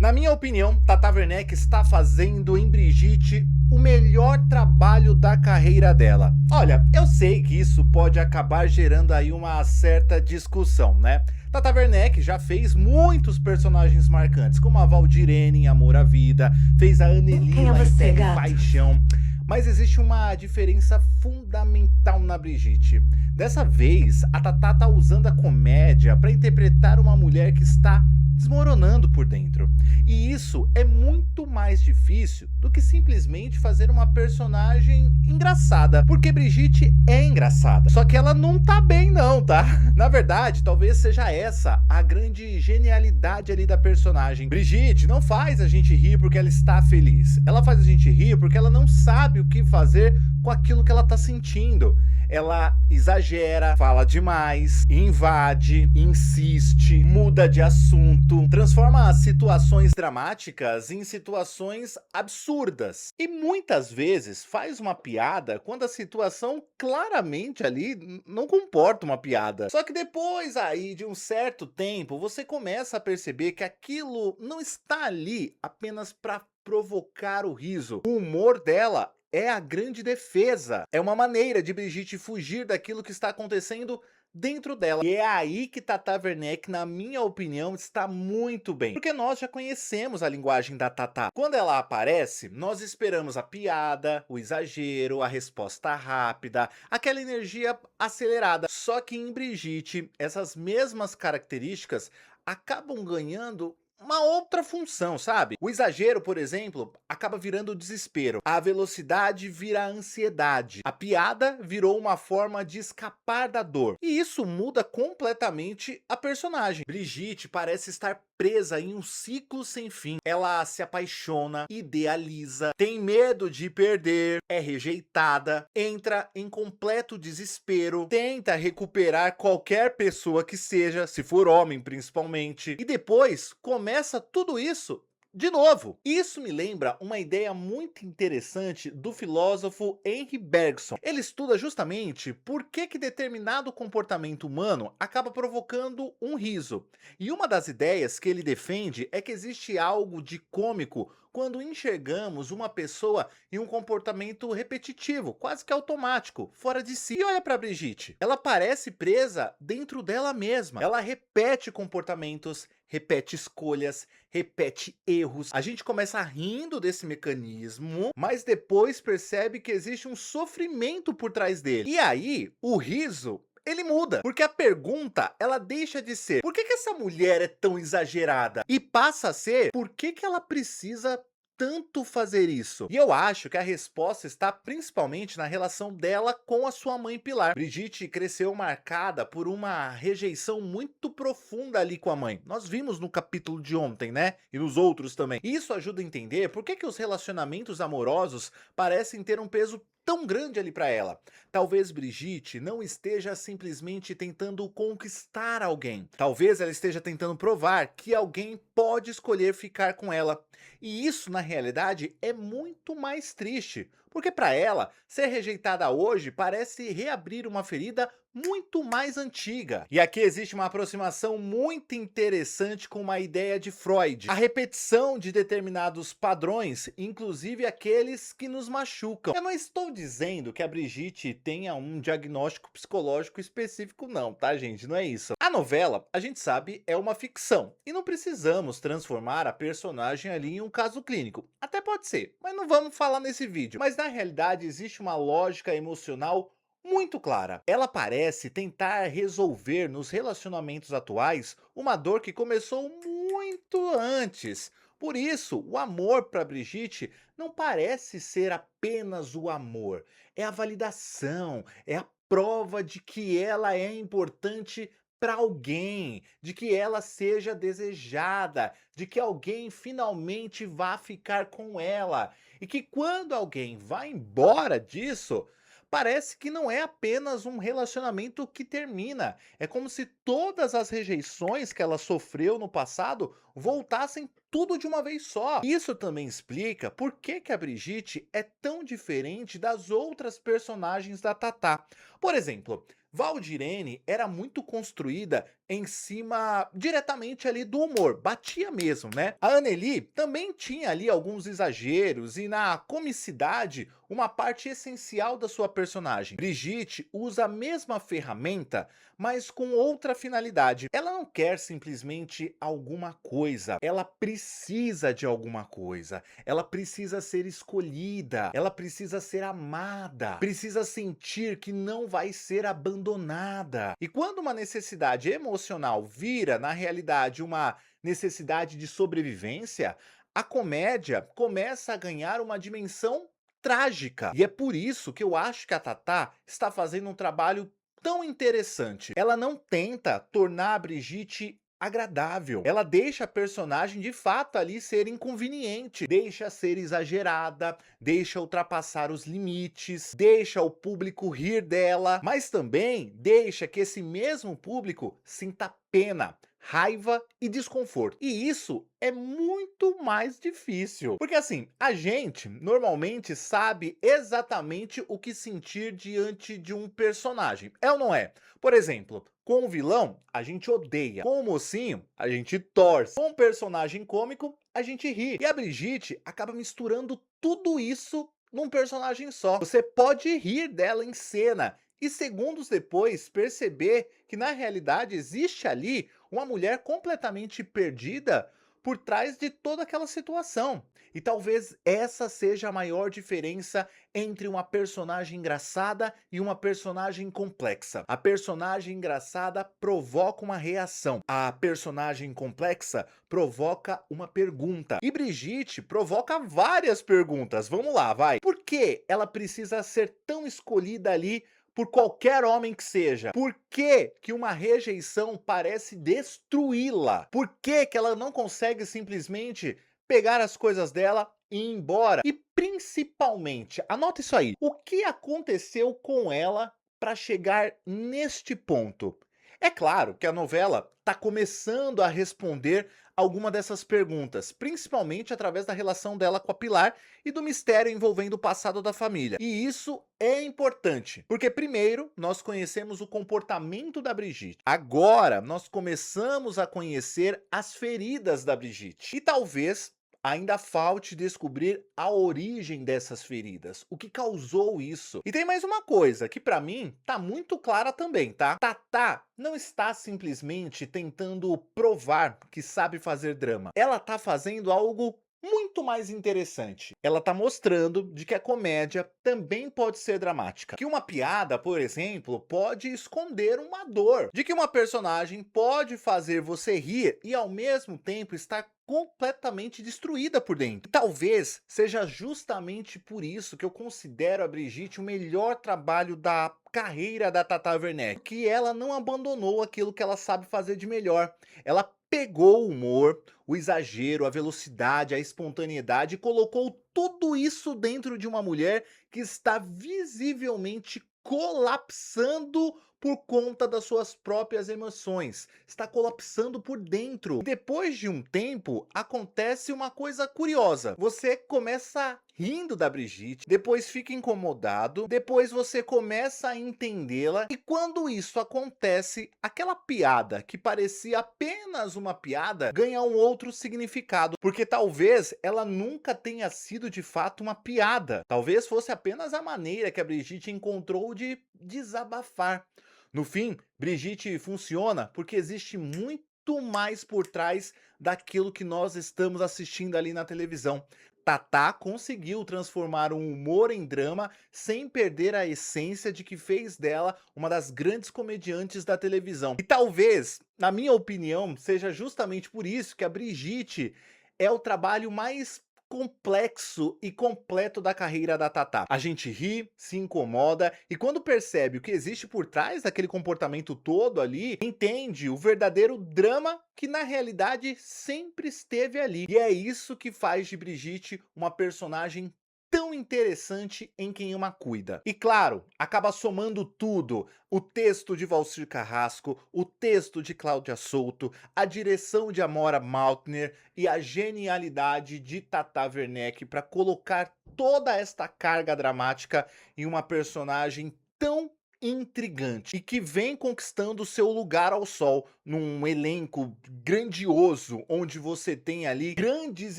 Na minha opinião, Tata Werneck está fazendo em Brigitte o melhor trabalho da carreira dela. Olha, eu sei que isso pode acabar gerando aí uma certa discussão, né? Tata Werneck já fez muitos personagens marcantes, como a Valdirene em Amor à Vida, fez a Anelina em Terra e Paixão. Mas existe uma diferença fundamental na Brigitte. Dessa vez, a Tata tá usando a comédia para interpretar uma mulher que está desmoronando por dentro. E isso é muito mais difícil do que simplesmente fazer uma personagem engraçada. Porque Brigitte é engraçada, só que ela não tá bem não, tá? Na verdade, talvez seja essa a grande genialidade ali da personagem. Brigitte não faz a gente rir porque ela está feliz. Ela faz a gente rir porque ela não sabe o que fazer com aquilo que ela tá sentindo. Ela exagera, fala demais, invade, insiste, muda de assunto, transforma as situações dramáticas em situações absurdas. E muitas vezes faz uma piada quando a situação claramente ali não comporta uma piada. Só que depois aí de um certo tempo, você começa a perceber que aquilo não está ali apenas para provocar o riso. O humor dela é a grande defesa. É uma maneira de Brigitte fugir daquilo que está acontecendo dentro dela. E é aí que Tata Werneck, na minha opinião, está muito bem. Porque nós já conhecemos a linguagem da Tata. Quando ela aparece, nós esperamos a piada, o exagero, a resposta rápida, aquela energia acelerada. Só que em Brigitte, essas mesmas características acabam ganhando uma outra função, sabe? O exagero, por exemplo, acaba virando desespero. A velocidade vira ansiedade. A piada virou uma forma de escapar da dor. E isso muda completamente a personagem. Brigitte parece estar presa em um ciclo sem fim. Ela se apaixona, idealiza, tem medo de perder, é rejeitada, entra em completo desespero, tenta recuperar qualquer pessoa que seja, se for homem principalmente, e depois começa tudo isso de novo. Isso me lembra uma ideia muito interessante do filósofo Henri Bergson. Ele estuda justamente por que determinado comportamento humano acaba provocando um riso. E uma das ideias que ele defende é que existe algo de cômico quando enxergamos uma pessoa em um comportamento repetitivo, quase que automático, fora de si. E olha para Brigitte, ela parece presa dentro dela mesma. Ela repete comportamentos, repete escolhas, repete erros. A gente começa rindo desse mecanismo, mas depois percebe que existe um sofrimento por trás dele. E aí, o riso ele muda, porque a pergunta ela deixa de ser por que essa mulher é tão exagerada e passa a ser por que ela precisa tanto fazer isso? E eu acho que a resposta está principalmente na relação dela com a sua mãe Pilar. Brigitte cresceu marcada por uma rejeição muito profunda ali com a mãe. Nós vimos no capítulo de ontem, né? E nos outros também. Isso ajuda a entender por que os relacionamentos amorosos parecem ter um peso tão grande ali para ela. Talvez Brigitte não esteja simplesmente tentando conquistar alguém. Talvez ela esteja tentando provar que alguém pode escolher ficar com ela. E isso, na realidade, é muito mais triste. Porque para ela, ser rejeitada hoje parece reabrir uma ferida muito mais antiga. E aqui existe uma aproximação muito interessante com uma ideia de Freud. A repetição de determinados padrões, inclusive aqueles que nos machucam. Eu não estou dizendo que a Brigitte tenha um diagnóstico psicológico específico não, tá gente? Não é isso. A novela, a gente sabe, é uma ficção. E não precisamos transformar a personagem ali em um caso clínico. Até pode ser, mas não vamos falar nesse vídeo. Mas na realidade existe uma lógica emocional muito clara. Ela parece tentar resolver nos relacionamentos atuais uma dor que começou muito antes. Por isso, o amor para Brigitte não parece ser apenas o amor, é a validação, é a prova de que ela é importante para alguém, de que ela seja desejada, de que alguém finalmente vá ficar com ela. E que quando alguém vai embora disso, parece que não é apenas um relacionamento que termina. É como se todas as rejeições que ela sofreu no passado voltassem tudo de uma vez só. Isso também explica por que a Brigitte é tão diferente das outras personagens da Tata. Por exemplo, Valdirene era muito construída em cima diretamente ali do humor, batia mesmo, né? A Anneli também tinha ali alguns exageros e na comicidade uma parte essencial da sua personagem. Brigitte usa a mesma ferramenta, mas com outra finalidade. Ela não quer simplesmente alguma coisa, ela precisa de alguma coisa. Ela precisa ser escolhida, ela precisa ser amada, precisa sentir que não vai ser abandonada. E quando uma necessidade emocional vira, na realidade, uma necessidade de sobrevivência, a comédia começa a ganhar uma dimensão trágica. E é por isso que eu acho que a Tatá está fazendo um trabalho tão interessante. Ela não tenta tornar a Brigitte agradável. Ela deixa a personagem de fato ali ser inconveniente, deixa ser exagerada, deixa ultrapassar os limites, deixa o público rir dela, mas também deixa que esse mesmo público sinta pena, raiva e desconforto. E isso é muito mais difícil. Porque assim, a gente normalmente sabe exatamente o que sentir diante de um personagem. É ou não é? Por exemplo, com o vilão, a gente odeia. Com o mocinho, a gente torce. Com o personagem cômico, a gente ri. E a Brigitte acaba misturando tudo isso num personagem só. Você pode rir dela em cena e segundos depois perceber que na realidade existe ali uma mulher completamente perdida por trás de toda aquela situação. E talvez essa seja a maior diferença entre uma personagem engraçada e uma personagem complexa. A personagem engraçada provoca uma reação. A personagem complexa provoca uma pergunta. E Brigitte provoca várias perguntas. Vamos lá, vai. Por que ela precisa ser tão escolhida ali por qualquer homem que seja? Por que que uma rejeição parece destruí-la? Por que que ela não consegue simplesmente pegar as coisas dela e ir embora? E principalmente, anota isso aí, o que aconteceu com ela para chegar neste ponto? É claro que a novela está começando a responder alguma dessas perguntas, principalmente através da relação dela com a Pilar e do mistério envolvendo o passado da família. E isso é importante, porque primeiro nós conhecemos o comportamento da Brigitte. Agora nós começamos a conhecer as feridas da Brigitte. E talvez ainda falte descobrir a origem dessas feridas, o que causou isso. E tem mais uma coisa que pra mim tá muito clara também, tá? Tatá não está simplesmente tentando provar que sabe fazer drama. Ela tá fazendo algo muito mais interessante. Ela tá mostrando de que a comédia também pode ser dramática. Que uma piada, por exemplo, pode esconder uma dor. De que uma personagem pode fazer você rir e ao mesmo tempo estar completamente destruída por dentro. Talvez seja justamente por isso que eu considero a Brigitte o melhor trabalho da carreira da Tata Werneck, que ela não abandonou aquilo que ela sabe fazer de melhor. Ela pegou o humor, o exagero, a velocidade, a espontaneidade e colocou tudo isso dentro de uma mulher que está visivelmente colapsando por conta das suas próprias emoções, está colapsando por dentro. Depois de um tempo, acontece uma coisa curiosa. Você começa rindo da Brigitte, depois fica incomodado, depois você começa a entendê-la, e quando isso acontece, aquela piada que parecia apenas uma piada ganha um outro significado, porque talvez ela nunca tenha sido de fato uma piada. Talvez fosse apenas a maneira que a Brigitte encontrou de desabafar. No fim, Brigitte funciona porque existe muito mais por trás daquilo que nós estamos assistindo ali na televisão. Tatá conseguiu transformar o humor em drama sem perder a essência de que fez dela uma das grandes comediantes da televisão. E talvez, na minha opinião, seja justamente por isso que a Brigitte é o trabalho mais complexo e completo da carreira da Tatá. A gente ri, se incomoda e quando percebe o que existe por trás daquele comportamento todo ali, entende o verdadeiro drama que na realidade sempre esteve ali. E é isso que faz de Brigitte uma personagem tão interessante em quem uma cuida. E claro, acaba somando tudo: o texto de Valcir Carrasco, o texto de Cláudia Souto, a direção de Amora Maltner e a genialidade de Tata Werneck para colocar toda esta carga dramática em uma personagem tão intrigante e que vem conquistando seu lugar ao sol num elenco grandioso, onde você tem ali grandes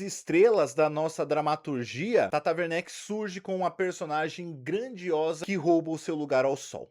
estrelas da nossa dramaturgia. Tata Werneck surge com uma personagem grandiosa que rouba o seu lugar ao sol.